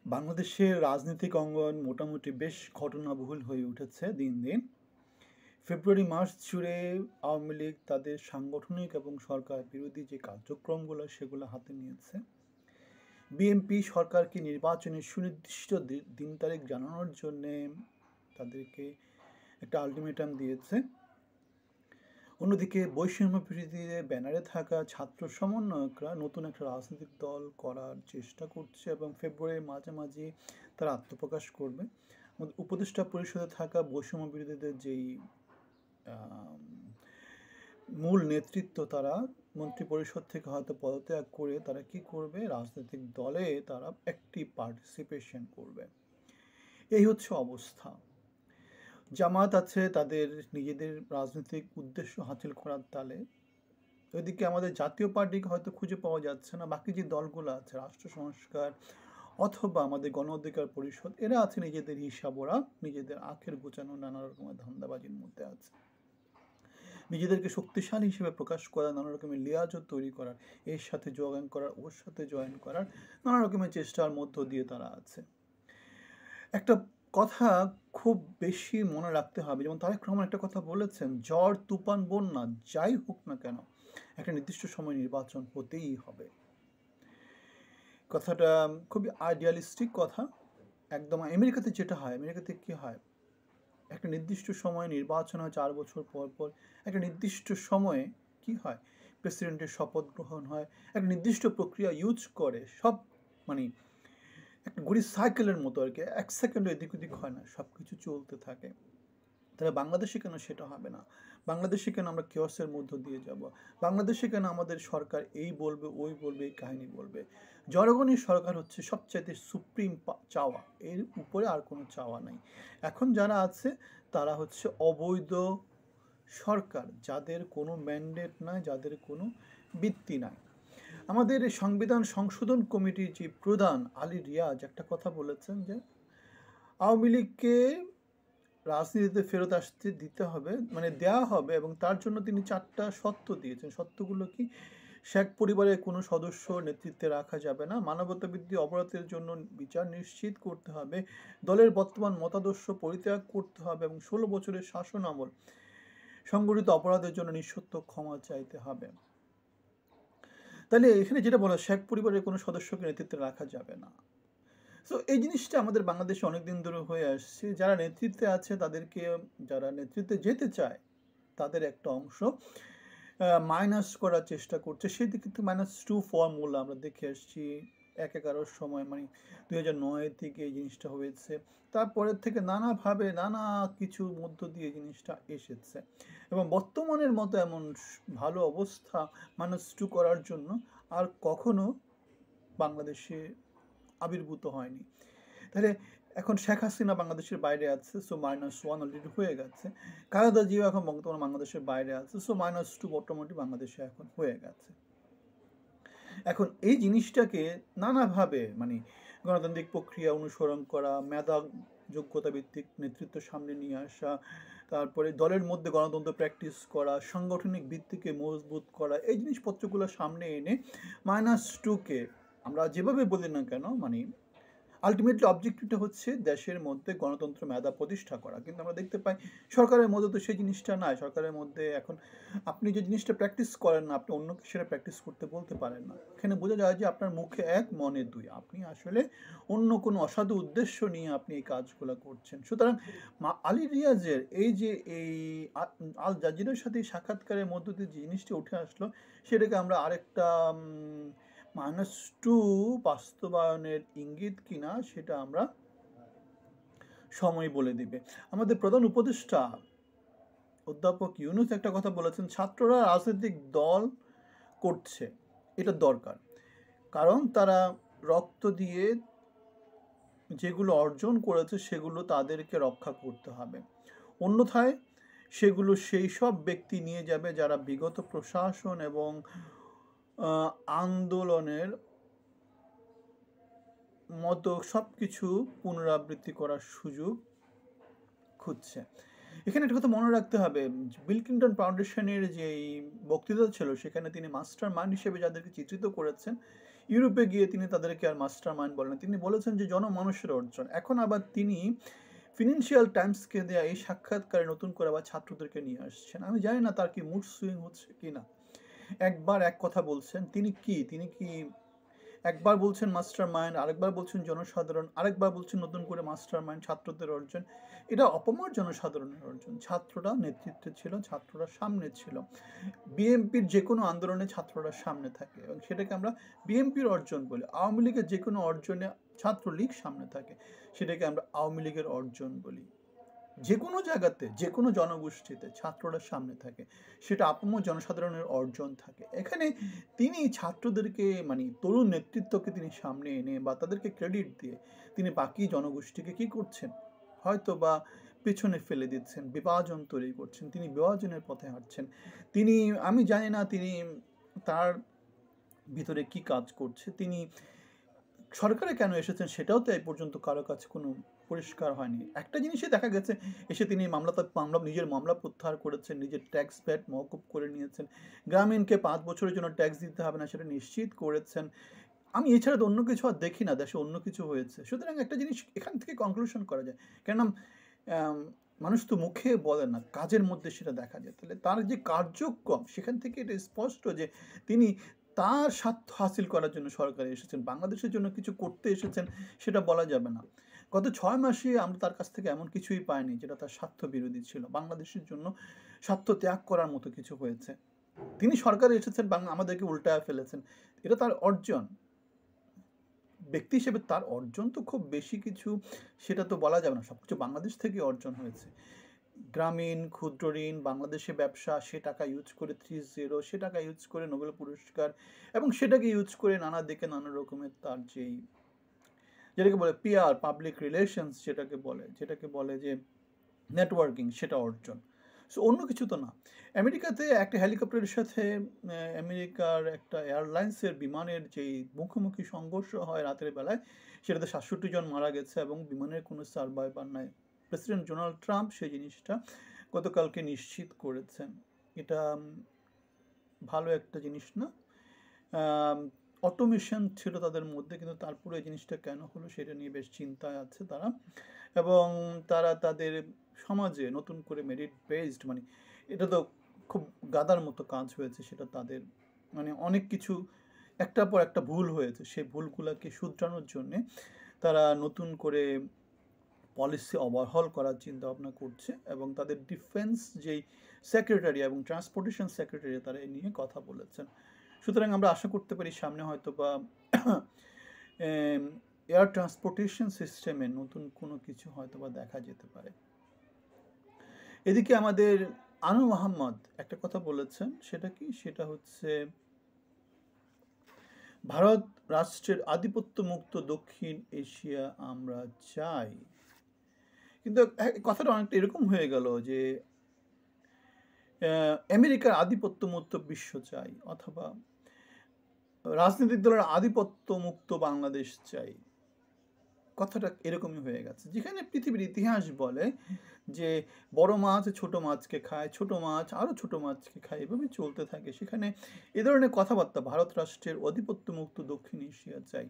বাংলাদেশের রাজনৈতিক অঙ্গন মোটামুটি বেশ ঘটনাবহুল হয়ে উঠেছে দিন দিন। ফেব্রুয়ারি মাস জুড়ে আওয়ামী লীগ তাদের সাংগঠনিক এবং সরকার বিরোধী যে কার্যক্রমগুলো সেগুলো হাতে নিয়েছে। বিএনপি সরকারকে নির্বাচনের সুনির্দিষ্ট দিন তারিখ জানানোর জন্যে তাদেরকে একটা আলটিমেটাম দিয়েছে। অন্যদিকে বৈষম্য বিরোধীদের ব্যানারে থাকা ছাত্র সমন্বয়করা নতুন একটা রাজনৈতিক দল করার চেষ্টা করছে এবং ফেব্রুয়ারির মাঝামাঝি তারা আত্মপ্রকাশ করবে। আমাদের উপদেষ্টা পরিষদে থাকা বৈষম্য বিরোধীদের যেই আম, মূল নেতৃত্ব তারা মন্ত্রী পরিষদ থেকে হয়তো পদত্যাগ করে তারা কি করবে, রাজনৈতিক দলে তারা অ্যাক্টিভ পার্টিসিপেশন করবে। এই হচ্ছে অবস্থা। জামাত আছে তাদের নিজেদের রাজনৈতিক উদ্দেশ্য হাসিল করার তালে। ওইদিকে আমাদের জাতীয় পার্টিকে হয়তো খুঁজে পাওয়া যাচ্ছে না। বাকি যে দলগুলো আছে, রাষ্ট্র সংস্কার অথবা আমাদের গণ অধিকার পরিষদ, এরা আছে নিজেদের হিসাব, ওরা নিজেদের আখের গোছানো নানা রকমের ধান্দাবাজির মধ্যে আছে। নিজেদেরকে শক্তিশালী হিসেবে প্রকাশ করা, নানা রকমের লিয়াজত তৈরি করার, এর সাথে জয়েন করার, ওর সাথে জয়েন করার নানা রকমের চেষ্টার মধ্য দিয়ে তারা আছে। একটা কথা খুব বেশি মনে রাখতে হবে, যেমন তারেক রহমান একটা কথা বলেছেন, ঝড় তুফান বন্যা যাই হোক না কেন একটা নির্দিষ্ট সময় নির্বাচন হতেই হবে। কথাটা খুবই আইডিয়ালিস্টিক কথা। একদম আমেরিকাতে যেটা হয়, আমেরিকাতে কি হয়, একটা নির্দিষ্ট সময়ে নির্বাচন হয় 4 বছর পর পর। একটা নির্দিষ্ট সময়ে কি হয়, প্রেসিডেন্টের শপথ গ্রহণ হয়, একটা নির্দিষ্ট প্রক্রিয়া ইউজ করে সব, মানে একটা ঘড়ির সাইকেলের মতো আর কি, 1 সেকেন্ড এদিক ওদিক হয় না, সব কিছু চলতে থাকে। তাহলে বাংলাদেশে কেন সেটা হবে না? বাংলাদেশে কেন আমরা কিওসের মধ্য দিয়ে যাব? বাংলাদেশে কেন আমাদের সরকার এই বলবে ওই বলবে, এই কাহিনী বলবে? জনগণের সরকার হচ্ছে সবচাইতে সুপ্রিম চাওয়া, এর উপরে আর কোনো চাওয়া নাই। এখন যারা আছে তারা হচ্ছে অবৈধ সরকার, যাদের কোনো ম্যান্ডেট নাই, যাদের কোনো ভিত্তি নাই। আমাদের এই সংবিধান সংশোধন কমিটির যে প্রধান আলী রিয়াজ একটা কথা বলেছেন যে আওয়ামী লীগকে রাজনীতিতে ফেরত আসতে দিতে হবে, মানে দেওয়া হবে, এবং তার জন্য তিনি 4টা শর্ত দিয়েছেন। শর্তগুলো কি? শেখ পরিবারের কোনো সদস্য নেতৃত্বে রাখা যাবে না, মানবতাবিরোধী অপরাধের জন্য বিচার নিশ্চিত করতে হবে, দলের বর্তমান মতাদর্শ পরিত্যাগ করতে হবে এবং 16 বছরের শাসন আমল সংগঠিত অপরাধের জন্য নিঃশর্ত ক্ষমা চাইতে হবে। তাহলে এখানে যেটা বলা, শেখ পরিবারের কোনো সদস্যকে নেতৃত্বে রাখা যাবে না। সো এই জিনিসটা আমাদের বাংলাদেশে অনেকদিন ধরে হয়ে আসছে। যারা নেতৃত্বে আছে তাদেরকে, যারা নেতৃত্বে যেতে চায় তাদের একটা অংশ মাইনাস করার চেষ্টা করছে। সেই দিকে কিন্তু -2 ফর্মুলা আমরা দেখে আসছি 11-11 সময়, মানে 2009 থেকে এই জিনিসটা হয়েছে। তারপরের থেকে নানাভাবে নানা কিছুর মধ্য দিয়ে জিনিসটা এসেছে এবং বর্তমানের মতো এমন ভালো অবস্থা -2 করার জন্য আর কখনো বাংলাদেশে আবির্ভূত হয়নি। তাহলে এখন শেখ হাসিনা বাংলাদেশের বাইরে আছে, সো -1 অলরেডি হয়ে গেছে। খালেদা জিও এখন বর্তমানে বাংলাদেশের বাইরে আছে, সো -2 মোটামুটি বাংলাদেশে এখন হয়ে গেছে। এখন এই জিনিসটাকে নানাভাবে, মানে গণতান্ত্রিক প্রক্রিয়া অনুসরণ করা, মেধা যোগ্যতা ভিত্তিক নেতৃত্ব সামনে নিয়ে আসা, তারপরে দলের মধ্যে গণতন্ত্র প্র্যাকটিস করা, সাংগঠনিক ভিত্তিকে মজবুত করা, এই জিনিসপত্রগুলো সামনে এনে -2কে আমরা যেভাবে বলি না কেন, মানে আলটিমেটলি অবজেক্টিভটা হচ্ছে দেশের মধ্যে গণতন্ত্র মেধা প্রতিষ্ঠা করা। কিন্তু আমরা দেখতে পাই সরকারের মধ্যে তো সেই জিনিসটা নাই। সরকারের মধ্যে এখন আপনি যে জিনিসটা প্র্যাকটিস করেন না, আপনি অন্যকে সেটা প্র্যাকটিস করতে বলতে পারেন না। এখানে বোঝা যায় যে আপনার মুখে এক মনে দুই, আপনি আসলে অন্য কোনো অসাধু উদ্দেশ্য নিয়ে আপনি এই কাজগুলো করছেন। সুতরাং আলী রিয়াজের এই যে এই আল জাজিরার সাথে সাক্ষাৎকারের মধ্য দিয়ে যে জিনিসটি উঠে আসলো, সেটাকে আমরা আরেকটা -2 বাস্তবায়নের ইঙ্গিত কিনা সেটা আমরা সময় বলে দিবে। আমাদের প্রধান উপদেষ্টা অধ্যাপক ইউনূস একটা কথা বলেছেন, ছাত্ররা রাজনৈতিক দল করছে, এটা দরকার, কারণ তারা রক্ত দিয়ে যেগুলো অর্জন করেছে সেগুলো তাদেরকে রক্ষা করতে হবে, অন্যথায় সেগুলো সেই সব ব্যক্তি নিয়ে যাবে যারা বিগত প্রশাসন এবং আন্দোলনের মতো সব কিছু পুনরাবৃত্তি করার সুযোগ খুঁজছে। এখানে একটা কথা মনে রাখতে হবে, বিল ক্লিন্টন ফাউন্ডেশনের যে বক্তৃতা ছিল সেখানে তিনি মাস্টার মাইন্ড হিসেবে যাদেরকে চিত্রিত করেছেন, ইউরোপে গিয়ে তিনি তাদেরকে আর মাস্টার মাইন্ড বলেন, তিনি বলেছেন যে জনমানুষের অর্জন। এখন আবার তিনি ফিনান্সিয়াল টাইমসকে দেয়া এই সাক্ষাৎকারে নতুন করে আবার ছাত্রদেরকে নিয়ে আসছেন। আমি জানি না তার কি মুড সুইং হচ্ছে কিনা। একবার এক কথা বলছেন, তিনি কি একবার বলছেন মাস্টার মাইন্ড, আরেকবার বলছেন জনসাধারণ, আরেকবার বলছেন নতুন করে মাস্টার মাইন্ড ছাত্রদের অর্জন। এটা অপমর জনসাধারণের অর্জন। ছাত্ররা নেতৃত্বে ছিল, ছাত্ররা সামনে ছিল। বিএনপির যে কোনো আন্দোলনে ছাত্ররা সামনে থাকে এবং সেটাকে আমরা বিএনপির অর্জন বলি। আওয়ামী লীগের যে কোনো অর্জনে ছাত্রলীগ সামনে থাকে, সেটাকে আমরা আওয়ামী লীগের অর্জন বলি। যে কোনো জায়গাতে, যে কোনো জনগোষ্ঠীতে ছাত্ররা সামনে থাকে, সেটা আপামর জনসাধারণের অর্জন থাকে। এখানে তিনি ছাত্রদেরকে মানে তরুণ নেতৃত্বকে তিনি সামনে এনে বা তাদেরকে ক্রেডিট দিয়ে তিনি বাকি জনগোষ্ঠীকে কি করছেন, হয়তো বা পেছনে ফেলে দিচ্ছেন, বিভাজন তৈরি করছেন, তিনি বিভাজনের পথে হাঁটছেন। তিনি, আমি জানি না তিনি তার ভিতরে কি কাজ করছে, তিনি সরকারে কেন এসেছেন সেটাও তো এই পর্যন্ত কারো কাছে কোনো পরিষ্কার হয়নি। একটা জিনিসই দেখা গেছে, এসে তিনি নিজের মামলা প্রত্যাহার করেছেন, নিজের ট্যাক্স ভ্যাট মওকুফ করে নিয়েছেন, গ্রামীণকে 5 বছরের জন্য ট্যাক্স দিতে হবে না সেটা নিশ্চিত করেছেন। আমি এছাড়া তো অন্য কিছু আর দেখি না, দেশে অন্য কিছু হয়েছে। সুতরাং একটা জিনিস এখান থেকে কনক্লুশন করা যায়, কেননা মানুষ তো মুখে বলে না, কাজের মধ্যে সেটা দেখা যায়। তাহলে তার যে কার্যক্রম, সেখান থেকে এটা স্পষ্ট যে তিনি তার স্বার্থ হাসিল করার জন্য সরকারে এসেছেন, বাংলাদেশের জন্য কিছু করতে এসেছেন সেটা বলা যাবে না। গত 6 মাসে আমরা তার কাছ থেকে এমন কিছুই পাইনি যেটা তার স্বার্থ বিরোধী ছিল। বাংলাদেশের জন্য স্বার্থ ত্যাগ করার মতো কিছু হয়েছে। তিনি সরকারে এসেছেন, আমাদেরকে উল্টায় ফেলেছেন, এটা তার অর্জন। ব্যক্তি হিসেবে তার অর্জন তো খুব বেশি কিছু সেটা তো বলা যাবে না, সবকিছু বাংলাদেশ থেকে অর্জন হয়েছে। গ্রামীণ ক্ষুদ্র ঋণ, বাংলাদেশে ব্যবসা, সে টাকা ইউজ করে 3-0, সে টাকা ইউজ করে নোবেল পুরস্কার, এবং সেটাকে ইউজ করে নানা দিকে নানা রকমের তার যেটাকে বলে পিআর, পাবলিক রিলেশনস, যেটাকে বলে যে নেটওয়ার্কিং, সেটা অর্জন। সো অন্য কিছু তো না। আমেরিকাতে একটা হেলিকপ্টারের সাথে আমেরিকার একটা এয়ারলাইন্সের বিমানের যেই মুখোমুখি সংঘর্ষ হয় রাতের বেলায়, সেটাতে 67 জন মারা গেছে এবং বিমানের কোনো সার্ভাইভার নাই। প্রেসিডেন্ট ডোনাল্ড ট্রাম্প সেই জিনিসটা গতকালকে নিশ্চিত করেছেন। এটা ভালো একটা জিনিস না। অটোমেশন ছিল তাদের মধ্যে, কিন্তু তারপরে এই জিনিসটা কেন হলো সেটা নিয়ে বেশ চিন্তায় আছে তারা। এবং তারা তাদের সমাজে নতুন করে মেরিট বেসড, মানে এটা তো খুব গাদার মতো কাজ হয়েছে, সেটা তাদের মানে অনেক কিছু একটার পর একটা ভুল হয়েছে, সেই ভুলগুলোকে শুধরানোর জন্যে তারা নতুন করে পলিসি ওভারহল করার চিন্তা ভাবনা করছে এবং তাদের ডিফেন্স যেই সেক্রেটারি এবং ট্রান্সপোর্টেশন সেক্রেটারি তারা এই নিয়ে কথা বলেছেন। সুতরাং আমরা আশা করতে পারি সামনে হয়তো বা এয়ার ট্রান্সপোর্টেশন সিস্টেমে নতুন কোনো কিছু হয়তো বা দেখা যেতে পারে। এদিকে আমাদের আনু মোহাম্মদ একটা কথা বলেছেন, সেটা কি, সেটা হচ্ছে ভারত রাষ্ট্রের আধিপত্য মুক্ত দক্ষিণ এশিয়া আমরা চাই। কিন্তু কথাটা অনেকটা এরকম হয়ে গেল যে আমেরিকার আধিপত্য মুক্ত বিশ্ব চাই, অথবা রাজনৈতিক দলের আধিপত্য মুক্ত বাংলাদেশ চাই। কথাটা এরকমই হয়ে গেছে, যেখানে পৃথিবীর ইতিহাস বলে যে বড় মাছ ছোট মাছকে খায়, ছোট মাছ আরও ছোট মাছকে খায়, এভাবে চলতে থাকে। সেখানে এ ধরনের কথাবার্তা, ভারত রাষ্ট্রের আধিপত্য মুক্ত দক্ষিণ এশিয়া চাই,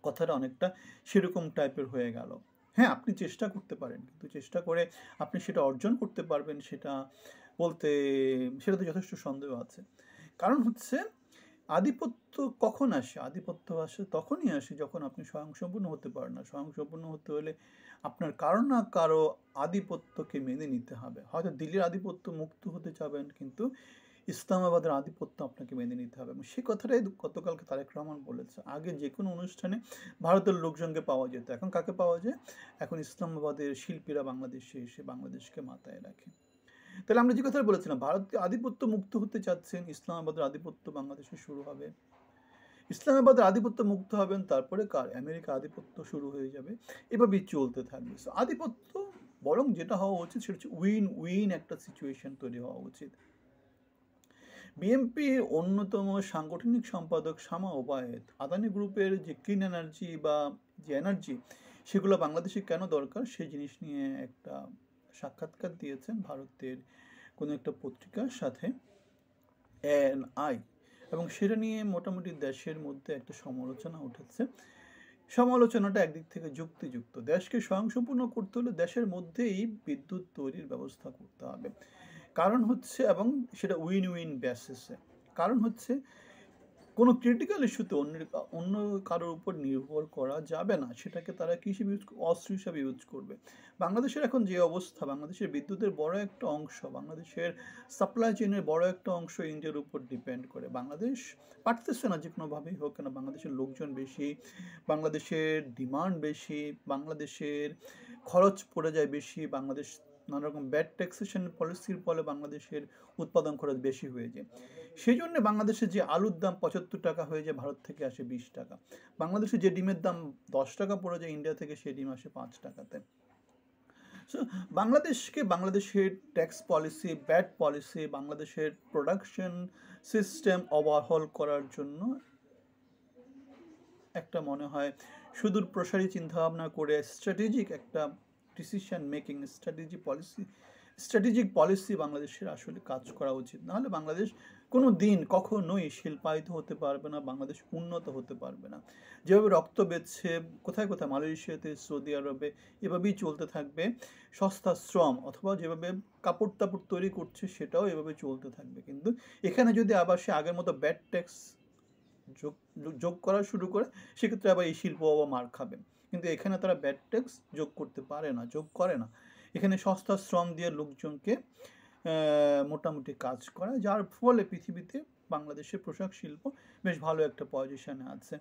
কথাটা অনেকটা সেরকম টাইপের হয়ে গেল। হ্যাঁ, আপনি চেষ্টা করতে পারেন, কিন্তু চেষ্টা করে আপনি সেটা অর্জন করতে পারবেন সেটা বলতে, সেটাতে যথেষ্ট সন্দেহ আছে। কারণ হচ্ছে আধিপত্য কখন আসে? আধিপত্য আসে তখনই আসে যখন আপনি স্বয়ংসম্পূর্ণ হতে পারেন না। স্বয়ংসম্পূর্ণ হতে হলে আপনার কারো না কারো আধিপত্যকে মেনে নিতে হবে। হয়তো দিল্লির আধিপত্য মুক্ত হতে চাবেন, কিন্তু ইসলামাবাদের আধিপত্য আপনাকে মেনে নিতে হবে। এবং সে কথাটাই গতকালকে তারেক রহমান বলেছে। আগে যে কোনো অনুষ্ঠানে ভারতের লোকজনকে পাওয়া যেত, এখন কাকে পাওয়া যায়? এখন ইসলামাবাদের শিল্পীরা বাংলাদেশে এসে বাংলাদেশকে মাথায় রাখে। তাহলে আমরা যে কথা বলেছিলাম, ভারতকে আধিপত্য মুক্ত হতে চাচ্ছেন, ইসলামাবাদের আধিপত্য বাংলাদেশে শুরু হবে, ইসলামাবাদের আধিপত্য মুক্ত হবেন, তারপরে কার? আমেরিকা আধিপত্য শুরু হয়ে যাবে, এভাবেই চলতে থাকবে। আধিপত্য বরং যেটা হওয়া উচিত সেটা হচ্ছে উইন উইন একটা সিচুয়েশন তৈরি হওয়া উচিত। বিএনপির অন্যতম সাংগঠনিক সম্পাদক শামা ওবায়েদ আদানি গ্রুপের যে ক্লিন এনার্জি বা যে এনার্জি, সেগুলো বাংলাদেশে কেন দরকার সেই জিনিস নিয়ে একটা সাক্ষাৎকার দিয়েছেন ভারতের কোনো একটা পত্রিকার সাথে, এএনআই। এবং সেটা নিয়ে মোটামুটি দেশের মধ্যে একটা সমালোচনা উঠেছে। সমালোচনাটা একদিক থেকে যুক্তিযুক্ত। দেশকে স্বয়ংসম্পূর্ণ করতে হলে দেশের মধ্যেই বিদ্যুৎ তৈরির ব্যবস্থা করতে হবে। কারণ হচ্ছে, এবং সেটা উইন উইন বেসিসে। কারণ হচ্ছে কোনো ক্রিটিক্যাল ইস্যুতে অন্য কারোর উপর নির্ভর করা যাবে না। সেটাকে তারা কি হিসেবে অস্ত্র হিসাবে ইউজ করবে। বাংলাদেশের এখন যে অবস্থা, বাংলাদেশের বিদ্যুতের বড় একটা অংশ, বাংলাদেশের সাপ্লাই চেইনের বড় একটা অংশ ইন্ডিয়ার উপর ডিপেন্ড করে। বাংলাদেশ পারতেছে না যে কোনোভাবেই হোক কেন, বাংলাদেশের লোকজন বেশি, বাংলাদেশের ডিমান্ড বেশি, বাংলাদেশের খরচ পড়ে যায় বেশি, বাংলাদেশ নানা রকম ব্যাড ট্যাক্সেশন পলিসির ফলে বাংলাদেশের উৎপাদন খরচ বেশি হয়ে যায়। সেই জন্য বাংলাদেশে যে আলুর দাম ৭৫ টাকা হয়ে যায়, ভারত থেকে আসে ২০ টাকা। বাংলাদেশে যে ডিমের দাম ১০ টাকা পড়ে যায়, ইন্ডিয়া থেকে সেই ডিম আসে ৫ টাকাতে। সো বাংলাদেশের ট্যাক্স পলিসি, ব্যাড পলিসি, বাংলাদেশের প্রোডাকশন সিস্টেম ওভারহল করার জন্য একটা মনে হয় সুদূর প্রসারী চিন্তাভাবনা করে স্ট্র্যাটেজিক একটা ডিসিশন মেকিং, স্ট্র্যাটেজিক পলিসি বাংলাদেশের আসলে কাজ করা উচিত। নাহলে বাংলাদেশ কোনো দিন কখনোই শিল্পায়িত হতে পারবে না, বাংলাদেশ উন্নত হতে পারবে না। যেভাবে রক্ত বেচছে কোথায় কোথায়, মালয়েশিয়াতে, সৌদি আরবে, এভাবেই চলতে থাকবে। সস্তা শ্রম অথবা যেভাবে কাপড় তাপড় তৈরি করছে সেটাও এভাবে চলতে থাকবে। কিন্তু এখানে যদি আবার সে আগের মতো ব্যাড ট্যাক্স যোগ করা শুরু করে, সেক্ষেত্রে আবার এই শিল্প আবার মার খাবে। কিন্তু এখানে তারা ব্যাড ট্যাক্স যোগ করতে পারে না, যোগ করে না। এখানে সস্তা শ্রম দিয়ে লোকজনকে মোটামুটি কাজ করা, যার ফলে পৃথিবীতে বাংলাদেশের পোশাক শিল্প বেশ ভালো একটা পজিশনে আছে।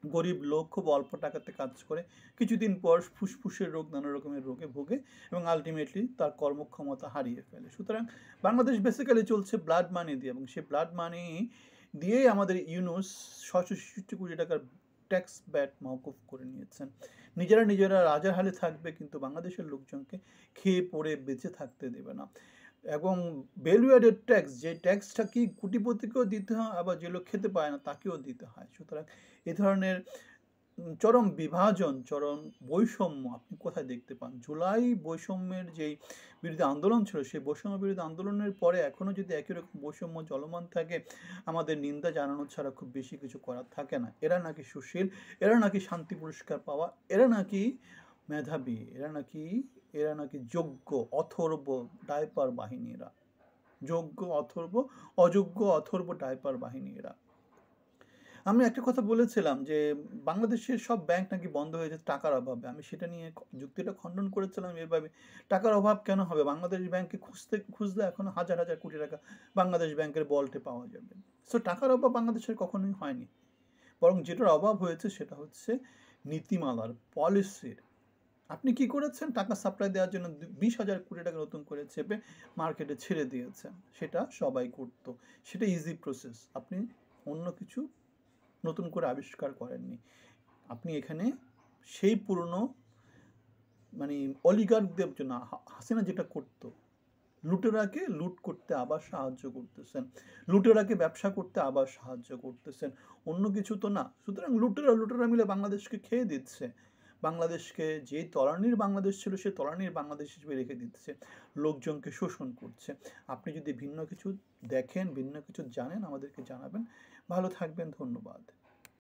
গরিব লোক খুব অল্প টাকাতে কাজ করে, কিছুদিন পর ফুসফুসের রোগ, নানা রকমের রোগে ভোগে এবং আলটিমেটলি তার কর্মক্ষমতা হারিয়ে ফেলে। সুতরাং বাংলাদেশ বেসিক্যালি চলছে ব্লাড মানি দিয়ে, এবং সেই ব্লাড মানি দিয়েই আমাদের ইউনূস ৬৬৬ কোটি টাকার ট্যাক্স ব্যাট মওকুফ করে নিয়েছেন। নিজেরা রাজার হালে থাকবে, কিন্তু বাংলাদেশের লোকজনকে খেয়ে পড়ে বেঁচে থাকতে দেবে না। এবং ভ্যালু অ্যাডেড ট্যাক্স, যে ট্যাক্সটা কি কোটিপতিকেও দিতে হয়, আবার যে লোক খেতে পায় না তাকেও দিতে হয়। সুতরাং এ ধরনের চরম বিভাজন, চরম বৈষম্য আপনি কোথায় দেখতে পান? জুলাই বৈষম্যের যেই বিরুদ্ধে আন্দোলন ছিল, সেই বৈষম্য বিরুদ্ধে আন্দোলনের পরে এখনও যদি একই রকম বৈষম্য চলমান থাকে, আমাদের নিন্দা জানানো ছাড়া খুব বেশি কিছু করার থাকে না। এরা নাকি সুশীল, এরা নাকি শান্তি পুরস্কার পাওয়া, এরা নাকি মেধাবী, এরা নাকি যোগ্য অথর্ব ডাইপার বাহিনী, এরা যোগ্য অথর্ব, অযোগ্য অথর্ব ডাইপার বাহিনী এরা। আমি একটা কথা বলেছিলাম যে বাংলাদেশের সব ব্যাংক নাকি বন্ধ হয়ে যাচ্ছে টাকার অভাবে। আমি সেটা নিয়ে যুক্তিটা খণ্ডন করেছিলাম এভাবে, টাকার অভাব কেন হবে? বাংলাদেশ ব্যাংকে খুঁজলে এখন হাজার হাজার কোটি টাকা বাংলাদেশ ব্যাংকের বল্টে পাওয়া যাবে। সো টাকার অভাব বাংলাদেশের কখনোই হয়নি, বরং যেটার অভাব হয়েছে সেটা হচ্ছে নীতিমালার, পলিসির। আপনি কি করেছেন? টাকা সাপ্লাই দেওয়ার জন্য ২০,০০০ কোটি টাকা নতুন করে চেপে মার্কেটে ছেড়ে দিয়েছেন। সেটা সবাই করত, সেটা ইজি প্রসেস। আপনি অন্য কিছু নতুন করে আবিষ্কার করেননি। আপনি এখানে সেই পুরনো মানে অলিগার্কদের জন্য হাসিনা যেটা করতো, লুটেরাকে লুট করতে আবার সাহায্য করতেছেন, লুটেরাকে ব্যবসা করতে আবার সাহায্য করতেছেন, অন্য কিছু তো না। সুতরাং লুটেরা মিলে বাংলাদেশকে খেয়ে দিচ্ছে, বাংলাদেশকে যে তলানির বাংলাদেশ ছিল সে তলানির বাংলাদেশ হিসেবে রেখে দিচ্ছে, লোকজনকে শোষণ করছে। আপনি যদি ভিন্ন কিছু দেখেন, ভিন্ন কিছু জানেন, আমাদেরকে জানাবেন। ভালো থাকবেন, ধন্যবাদ।